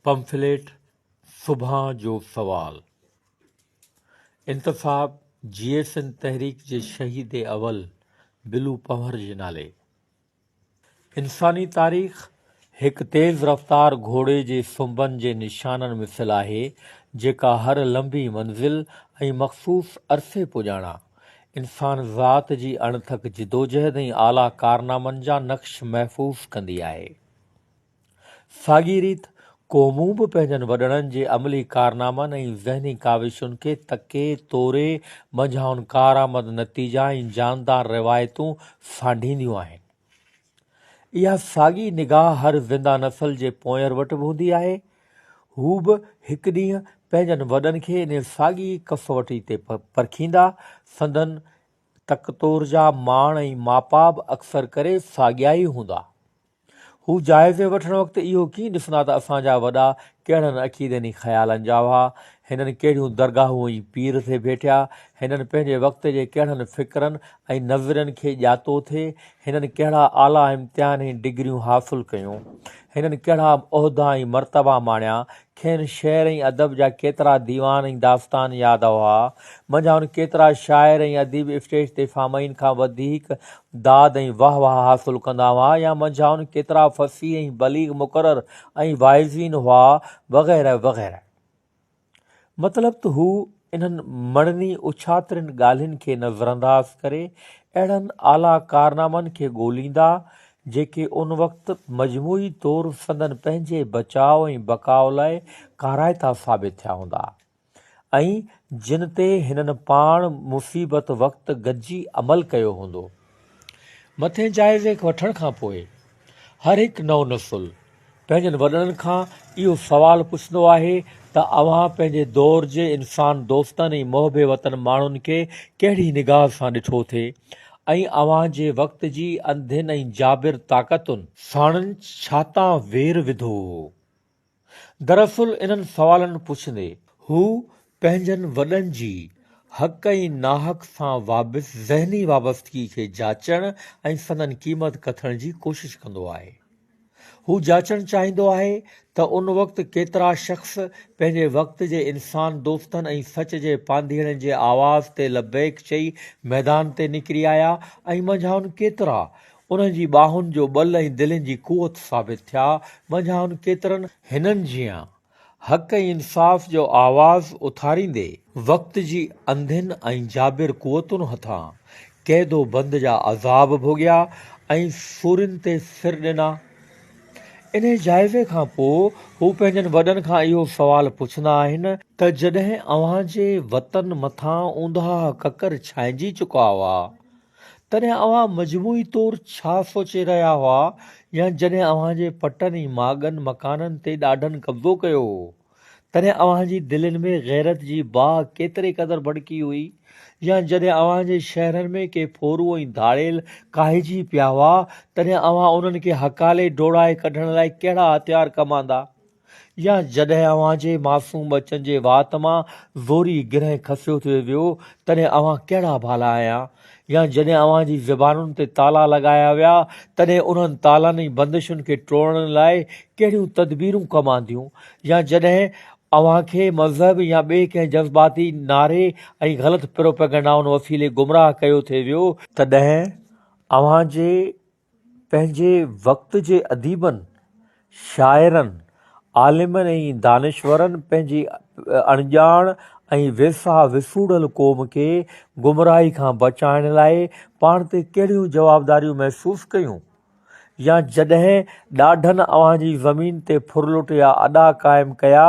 Pamphlet सुभां जो सवाल इंतसाब GSN तहरीक जे शहीद अवल बिलू पंवर जे नाले। इंसानी तारीख़ हिक तेज़ रफ़्तार घोड़े जे सुंबनि जे निशाननि मिसल आहे जेका हर लंबी मंज़िल ऐं मख़सूस अरसे पुॼाणा इंसान ज़ात जी अणथक जिदोजहद ऐं आला कारनामनि जा नक्श महफ़ूज़ कंदी आहे। साॻी रीति क़ौमूं बि पंहिंजनि वॾड़नि जे अमली कारनामनि ऐं ज़हनी काविशुनि खे तके तोरे मंझाउनि कारआमद नतीजा ऐं जानदार रिवायतूं सांढींदियूं आहिनि। इहा साॻी निगाह हर ज़िंदा नस्ल जे पोयर वटि बि हूंदी आहे। हू बि हिकु ॾींहुं पंहिंजनि वॾनि खे इन साॻी कसवटी ते परखींदा। संदन तकतोर जा माण ऐं मापा बि अक्सर करे साॻिया ई हूंदा। हू जाइज़े वठण वक़्तु इहो कीअं ॾिसंदा त असांजा वॾा कहिड़नि अक़ीदनि ख़्यालनि जा हुआ, हिननि कहिड़ियूं दरगाहूं ऐं पीर ते भेटिया, हिननि पंहिंजे वक़्त जे कहिड़नि फ़िक्रनि ऐं नज़रियनि खे ॼातो थिए, हिननि कहिड़ा आला इम्तिहान ऐं डिग्रियूं हासिलु कयूं, हिननि कहिड़ा उहिदा ऐं मर्तबा माणिया, खेनि शेर ऐं अदब जा केतिरा दीवान ऐं दास्तान यादि हुआ, मंझाउनि केतिरा शाइर ऐं अदीब स्टेज ते फ़ामईन खां वधीक दाद ऐं वाह वाह हासिलु कंदा हुआ, या मंझाउनि केतिरा फ़सीह ऐं बलीग मुक़रर ऐं वाइज़ीन हुआ, वग़ैरह वग़ैरह। मतिलब त हू इन्हनि मड़नी उछातरिन ॻाल्हियुनि खे नज़रअंदाज़ करे अहिड़नि आला कारनामनि खे ॻोल्हींदा जेके उन वक़्तु मजमूई तौरु संदन पंहिंजे बचाव ऐं बकाव लाइ काराइता साबित थिया हूंदा ऐं जिन ते हिननि पाण मुसीबत वक़्तु गॾिजी अमल कयो हूंदो। मथे जाइज़े वठण खां पोइ हर हिकु नओं नसुल पंहिंजनि वॾनि खां इहो सुवालु पुछंदो आहे त अव्हां पंहिंजे दौर जे इंसान दोस्तनि ऐं मुहिबे वतन माण्हुनि खे कहिड़ी निगाह सां ॾिठो थिए ऐं अव्हां जे वक़्त जी अंधियुनि ऐं जाबिर ताक़तुनि साणनि छा तां वेर विधो हो। दरअसल इन्हनि सवालनि पुछंदे हू पंहिंजनि वॾनि जी हक़ ऐं नाहक़ सां वाबिस ज़हनी वाबस्तगी खे जाचण ऐं संदन क़ीमत कथण जी कोशिश कंदो आहे। हू जाचणु चाहींदो आहे त उन वक़्तु केतिरा शख़्स पंहिंजे वक़्त जे इंसान दोस्तनि ऐं सच जे पांधीड़नि जे आवाज़ ते लबैक चई मैदान ते निकिरी आया ऐं मंझाउनि केतिरा उन्हनि जी ॿाहुनि जो ॿल ऐं दिलनि जी कुवत साबित थिया, मंझाउनि केतिरनि हिननि जियां हक़ ऐं इंसाफ़ जो आवाज़ उथारींदे वक़्त जी अंधियुनि ऐं जाबिर कुवतुनि हथां क़ैदो बंद जा अज़ाब भोॻिया ऐं सूरनि ते सिर ॾिना। इन जाइज़े खां पोइ हू पंहिंजनि वॾनि खां इहो सुवालु पुछंदा आहिनि त जॾहिं अव्हां जे वतन मथां ऊंधा ककर छांइजी चुका हुआ तॾहिं अव्हां मजमूई तौरु छा सोचे रहिया हुआ, या जॾहिं अव्हां जे पटनि ऐं माॻनि मकाननि ते ॾाढनि कब्ज़ो कयो हो तॾहिं अव्हां जी दिलनि में गैरत जी बाहि केतिरे क़दुरु भड़की हुई, या जॾहिं अव्हां जे शहरनि में के फोरू ऐं धाड़ेल काहिजी पिया हुआ तॾहिं अव्हां उन्हनि खे हकाले डोड़ाए कढण लाइ कहिड़ा हथियार कमांदा, या जॾहिं अव्हां जे मासूम बचनि जे वात मां ज़ोरी गिरह खसियो थियो वियो तॾहिं अव्हां कहिड़ा भाला आया, या जॾहिं अव्हां जी ज़बानुनि ते ताला लॻाया विया तॾहिं उन्हनि तालनि ऐं बंदिशुनि खे टोड़ण लाइ कहिड़ियूं तदबीरूं कमांदियूं, या जॾहिं अव्हां खे मज़हब या ॿिए कंहिं जज़्बाती नारे ऐं ग़लति प्रोपेगेंडाउनि वसीले गुमराह कयो थिए वियो तॾहिं अव्हां जे पंहिंजे वक़्त जे अदीबनि, शाइरनि, आलिमनि ऐं दानिश्वरनि पंहिंजी अणॼाण ऐं वेसा विसूड़ल क़ौम खे गुमराही खां बचाइण लाइ पाण ते कहिड़ियूं जवाबदारियूं महसूस कयूं, या जॾहिं ॾाढनि अव्हां जी ज़मीन ते फुरलुट या अॾा क़ाइमु कया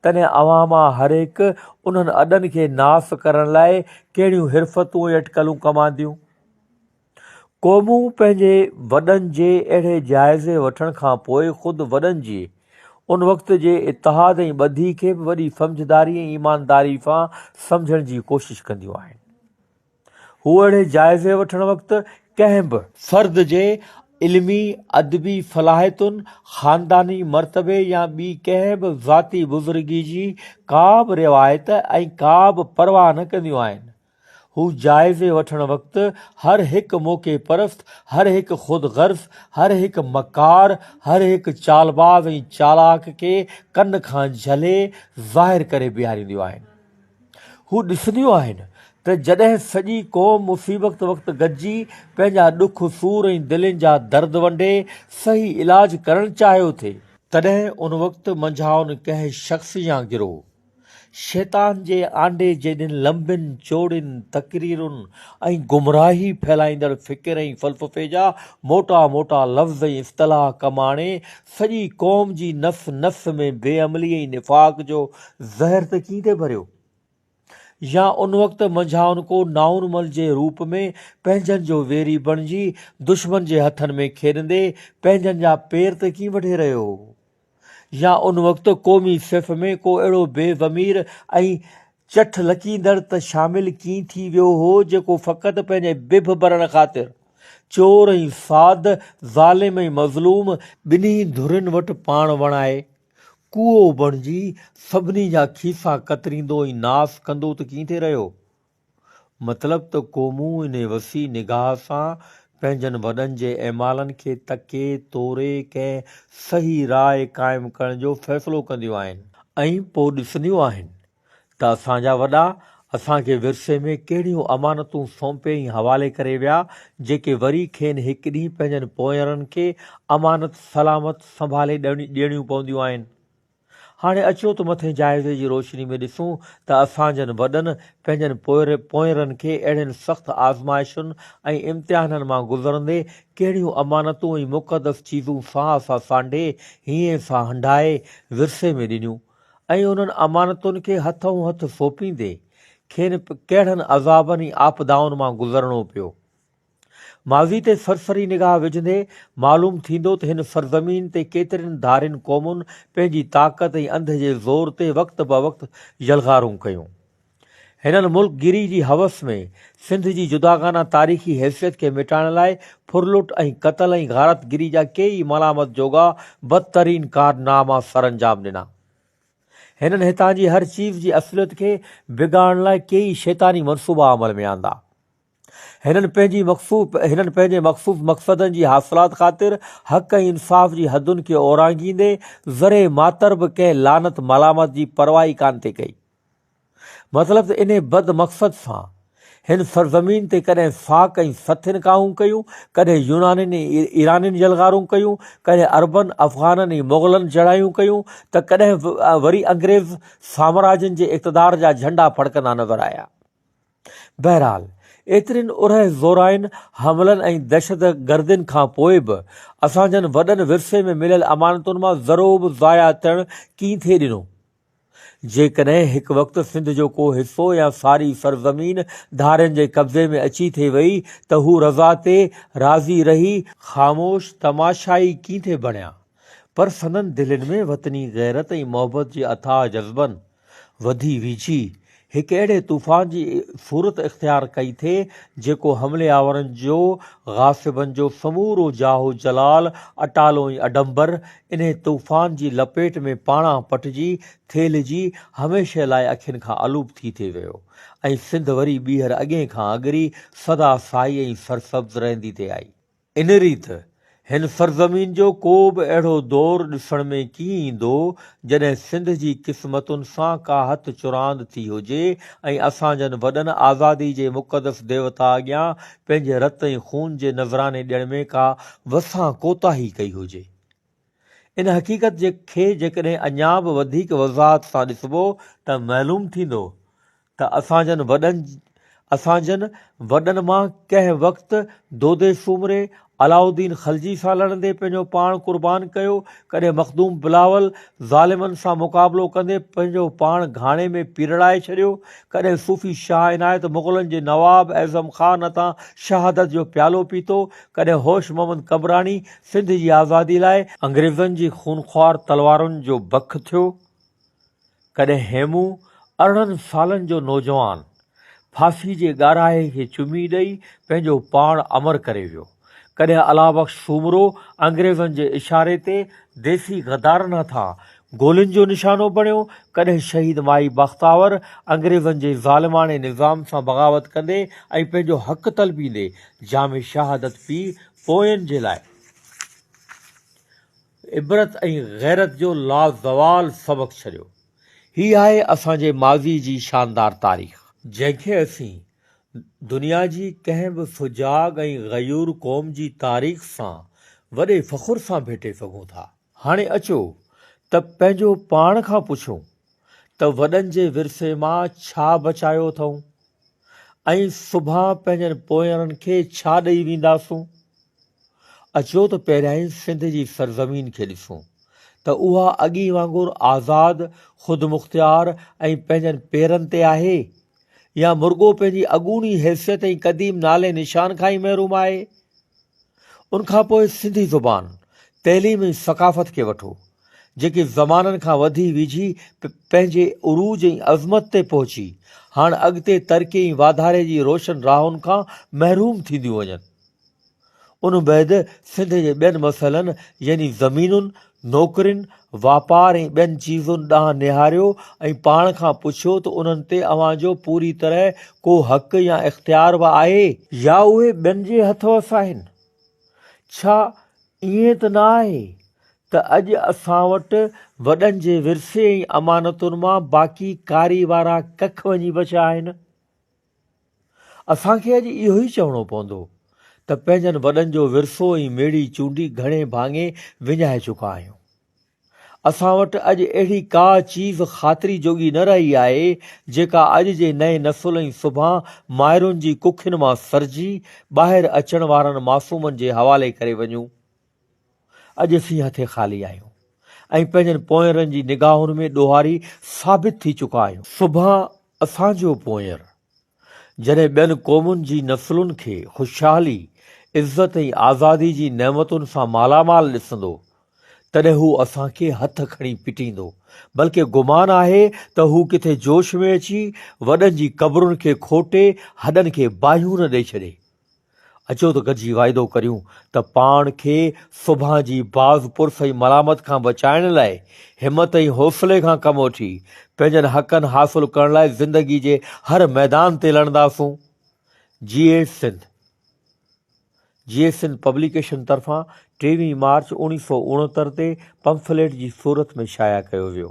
तॾहिं अव्हां मां हर हिकु उन्हनि अॾनि खे नास करण लाइ कहिड़ियूं हिरफतूं ऐं अटकलूं कमांदियूं। क़ौमूं पंहिंजे वॾनि जे अहिड़े जाइज़े वठण खां पोइ ख़ुदि वॾनि जी उन वक़्त जे इतिहाद ऐं ॿधी खे बि वॾी सम्झदारी ऐं ईमानदारी सां सम्झण जी कोशिश कंदियूं आहिनि। हू अहिड़े जाइज़े वठण वक़्तु कंहिं बि फ़र्द जे इल्मी अदबी सलाहियतुनि, ख़ानदानी मर्तबे या ॿी कंहिं बि ज़ाती बुज़ुर्गी जी का बि रिवायत ऐं का बि परवाह न कंदियूं आहिनि। हू जाइज़े वठण वक़्तु हर हिकु मौक़े परस्त, हर हिकु ख़ुदि गर्ज़, हर हिकु मकार, हर हिकु चालबाज़ ऐं चालाक खे कन खां झले ज़ाहिर करे बीहारींदियूं आहिनि। हू ॾिसंदियूं आहिनि त जॾहिं सॼी क़ौम मुसीबत वक़्तु गॾिजी पंहिंजा ॾुख सूर ऐं दिलनि जा दर्द वंडे सही इलाज करणु चाहियो थिए, तॾहिं उन वक़्तु मंझाउनि कंहिं शख़्स या गिरोह शैतान जे आंडे जहिड़ियुनि लंबियुनि चौड़ियुनि तकरीरुनि ऐं गुमराही फैलाईंदड़ फ़िकिर ऐं फ़लसफ़े जा मोटा मोटा लफ़्ज़ ऐं इस्तलाह कमाणे सॼी क़ौम जी नस नस में बेअमली ऐं निफ़ाक़ जो ज़हर त कीअं थिए भरियो। या उन वक़्तु मंझाउनि को नाउनमल जे रूप में पंहिंजनि जो वेरी बणिजी दुश्मन जे हथनि में खेॾंदे पंहिंजनि जा पेर त कीअं वढे रहियो हो। या उन वक़्तु क़ौमी सिफ़ में को अहिड़ो बेज़मीर ऐं चठ लकींदड़ त शामिलु कीअं थी वियो हो जेको फ़क़ति पंहिंजे बिभ भरण ख़ातिर चोर ऐं साद, ज़ालिम ऐं मज़लूम ॿिन्ही धुरियुनि वटि पाण वणाए कूओ बणिजी सभिनी जा खीसा कतरींदो ऐं नास कंदो त कीअं थिए रहियो। मतिलबु त क़ौमूं इन वसी निगाह सां पंहिंजनि वॾनि जे ऐमालनि खे तके तोरे कंहिं सही राय क़ाइमु करण जो फ़ैसिलो कंदियूं आहिनि ऐं पोइ ॾिसंदियूं आहिनि त असांजा वॾा असांखे विरसे में कहिड़ियूं अमानतूं सौंपे ऐं हवाले करे विया जेके वरी खेनि हिकु ॾींहुं पंहिंजनि पोयरनि खे अमानत सलामत संभाले ॾियणियूं पवंदियूं आहिनि। हाणे अचो त मथे जाइज़े जी रोशनी में ॾिसूं त असांजनि वॾनि पंहिंजनि पोयरनि खे अहिड़नि सख़्तु आज़माइशुनि ऐं इम्तिहाननि मां गुज़रंदे कहिड़ियूं अमानतूं ऐं मुक़दस चीज़ूं साह सां सांढे हीअं सां हंडाए विरसे में ॾिनियूं ऐं उन्हनि अमानतुनि खे हथों हथ सौंपींदे खेनि कहिड़नि अज़ाबनि ऐं आपदाउनि मां गुज़रणो पियो। माज़ी ते सरसरी निगाह विझंदे मालूम थींदो त हिन सरज़मीन ते केतिरनि धारियुनि क़ौमुनि पंहिंजी ताक़त ऐं अंध जे ज़ोर ते वक़्तु ब वक़्तु यलगारूं कयूं। हिननि मुल्क गिरी जी हवस में सिंध जी जुदागाना तारीख़ी हैसियत खे मिटाइण लाइ फुरलुट ऐं क़तल ऐं गारतगिरी जा कई मलामत जोगा बदतरीन कारनामा सर अंजाम ॾिना। हिननि हितां जी हर चीज़ जी असलियत खे बिगाड़ण लाइ कई शैतानी मनसूबा अमल में आंदा। हिननि पंहिंजे मख़सूस मक़सदनि जी हासिलात ख़ातिर हक़ ऐं इंसाफ़ जी हदुनि खे ओरांगींदे ज़रे मातर बि कंहिं लानत मलामत जी परवाही कान थी कई। मतिलबु त इन बद मक़सद सां हिन सरज़मीन ते कॾहिं साक ऐं सथिन काहूं कयूं, कॾहिं यूनानियुनि ऐं ईरानियुनि जलगारूं कयूं, कॾहिं अरबनि अफ़गाननि ऐं मुग़लनि जड़ायूं कयूं त कॾहिं वरी अंग्रेज़ साम्राज्यनि जे इक़्तिदार जा झंडा फड़कंदा नज़र आया। बहरहाल एतिरनि उरह ज़ोराइनि हमलनि ऐं दहशत गर्दियुनि खां पोइ बि असांजनि वॾनि विरसे में मिलियल अमानतुनि मां ज़रो बि ज़ाया थियणु कीअं थिए ॾिनो। जेकॾहिं हिकु वक़्तु सिंध जो को हिसो या सारी सरज़मीन धारियुनि जे कब्ज़े में अची थिए वई त हू रज़ा ते राज़ी रही ख़ामोश तमाशाई कीअं थिए बणिया। पर संदनि दिलनि में वतनी गैरत ऐं मोहबत जे अथाह जज़्बनि वधी वीझी हिकु अहिड़े तूफ़ान जी सूरत इख़्तियार कई थिए जेको हमले आवरनि जो गासिबनि जो समूरो जाहो जलाल अटालो ऐं अडंबर इन तूफ़ान जी लपेट में पाणा पटिजी थेलिजी हमेशह लाइ अखियुनि खां अलूप थी थिए वियो ऐं सिंध वरी ॿीहर अॻे खां अॻरी सदा साई ऐं सरसब्ज़ रहंदी थिए आई। इन रीति हिन सरज़मीन जो को बि अहिड़ो दौरु ॾिसण में कीअं ईंदो जॾहिं सिंध जी क़िस्मतुनि सां का हथ चुरांद थी हुजे ऐं असांजनि वॾनि आज़ादी जे मुक़दस देवता अॻियां पंहिंजे रत ऐं खून जे नज़राने ॾियण में का वसां कोताही कई हुजे। इन हक़ीक़त खे जेकॾहिं अञा बि वधीक वज़ाहत सां ॾिसबो त मालूम थींदो त असांजनि वॾनि मां कंहिं वक़्तु दोदे सूमरे अलाउद्दीन खलजी सां लड़ंदे पंहिंजो पाण कुर्बान कयो, कॾहिं मखदूम बिलावल ज़ालिमनि सां मुक़ाबिलो कंदे पंहिंजो पाण घाणे में पीरड़ाए छॾियो, कॾहिं सूफ़ी शाह इनायत मुग़लनि जे नवाब एज़म ख़ान हथां शहादत जो प्यालो पीतो, कॾहिं होश मोहम्मद कमरानी सिंध जी आज़ादी लाइ अंग्रेज़नि जी खूनख्वार तलवारुनि जो बख थियो, कॾहिं हेमू 18 सालनि जो नौजवान फांसी जे ॻाराहे खे चुमी ॾेई पंहिंजो पाण अमर करे वियो, कॾहिं अलाबख्श सूमरो अंग्रेज़नि जे इशारे ते देसी गदारनि हथां गोलियुनि जो निशानो बणियो। कॾहिं शहीद माई बख़्तावर अंग्रेज़नि जे ज़ालिमाणे निज़ाम सां बग़ावत कंदे ऐं पंहिंजो हक़ तलबींदे जाम शहादत पी पोयनि जे लाइ इबरत ऐं गैरत जो लाज़वाल सबक़ छॾियो। हीअ आहे असांजे माज़ी जी शानदार तारीख़, जंहिंखे असीं दुनिया जी कंहिं बि फुजाग ऐं ग़यूर क़ौम जी तारीख़ सां वॾे फ़ख़ुर सां भेटे सघूं था। हाणे अचो त पंहिंजो पाण खां पुछूं त वॾनि जे विरसे मां छा बचायो अथऊं ऐं सुभाणे पंहिंजनि पोयरनि खे छा ॾेई वेंदासूं। अचो त पहिरियां ई सिंध जी सरज़मीन खे ॾिसूं त उहा अॻी वांगुरु आज़ादु ख़ुदमुख़्तियार ऐं पंहिंजनि पेरनि ते आहे या मुर्गो पंहिंजी अॻूणी हैसियत ऐं क़दीम नाले निशान खां ई महरूम आहे। उनखां पोइ सिंधी ज़ुबान, तइलीम ऐं सक़ाफ़त खे वठो, जेके ज़माननि खां वधी विझी पंहिंजे उरूज ऐं अज़मत ते पहुची हाणे अॻिते तरक़ी ऐं वाधारे जी रोशन राहुनि खां महरूम थींदियूं वञनि। उन बैदि सिंध जे ॿियनि मसइलनि यानी ज़मीनुनि, नौकरियुनि, वापार ऐं ॿियनि चीज़ुनि ॾांहुं निहारियो ऐं पाण खां पुछियो त उन्हनि ते अव्हांजो पूरी तरह को हक़ या इख़्तियार बि आहे या उहे ॿियनि जे हथ वस आहिनि। छा ईअं त न आहे त अॼु असां वटि वॾनि जे विरसे ऐं अमानतुनि मां बाक़ी कारी वारा कख वञी बचिया आहिनि? असांखे अॼु इहो ई चवणो पवंदो त पंहिंजनि वॾनि जो विरसो ऐं मेड़ी चूंडी घणे भाङे विञाए चुका आहियूं। असां वटि अॼु अहिड़ी का चीज़ ख़ातिरी जोगी न रही आहे जेका अॼु जे नए नसुल ऐं सुभाणे माइरुनि जी कुखियुनि मां सरजी ॿाहिरि अचण वारनि मासूमनि जे हवाले करे वञूं। अॼु असीं हथे ख़ाली आहियूं ऐं पंहिंजनि पोयरनि जी निगाहुनि में ॾोहारी साबित थी चुका आहियूं। सुभाणे असांजो पोयर जॾहिं ॿियनि क़ौमुनि जी नसलुनि खे ख़ुशहाली, इज़त ऐं आज़ादी जी नेमतुनि सां मालामाल ॾिसंदो तॾहिं हू असांखे हथ खणी पिटींदो, बल्कि गुमान आहे त हू किथे जोश में अची वॾनि जी क़बरुनि खे खोटे हॾनि खे बाहियूं न ॾेई छॾे। अचो त गॾिजी वाइदो करियूं त पाण खे सुभाणे जी बाज़ पुरस ऐं मलामत खां बचाइण लाइ हिमत ऐं हौसले खां कमु वठी पंहिंजनि हक़नि हासिलु करण लाइ ज़िंदगी जे हर मैदान ते लड़ंदासूं। GA सिंध पब्लिकेशन तरफ़ां 23 मार्च 1969 ते पंफलेट जी सूरत में शाया कयो वियो।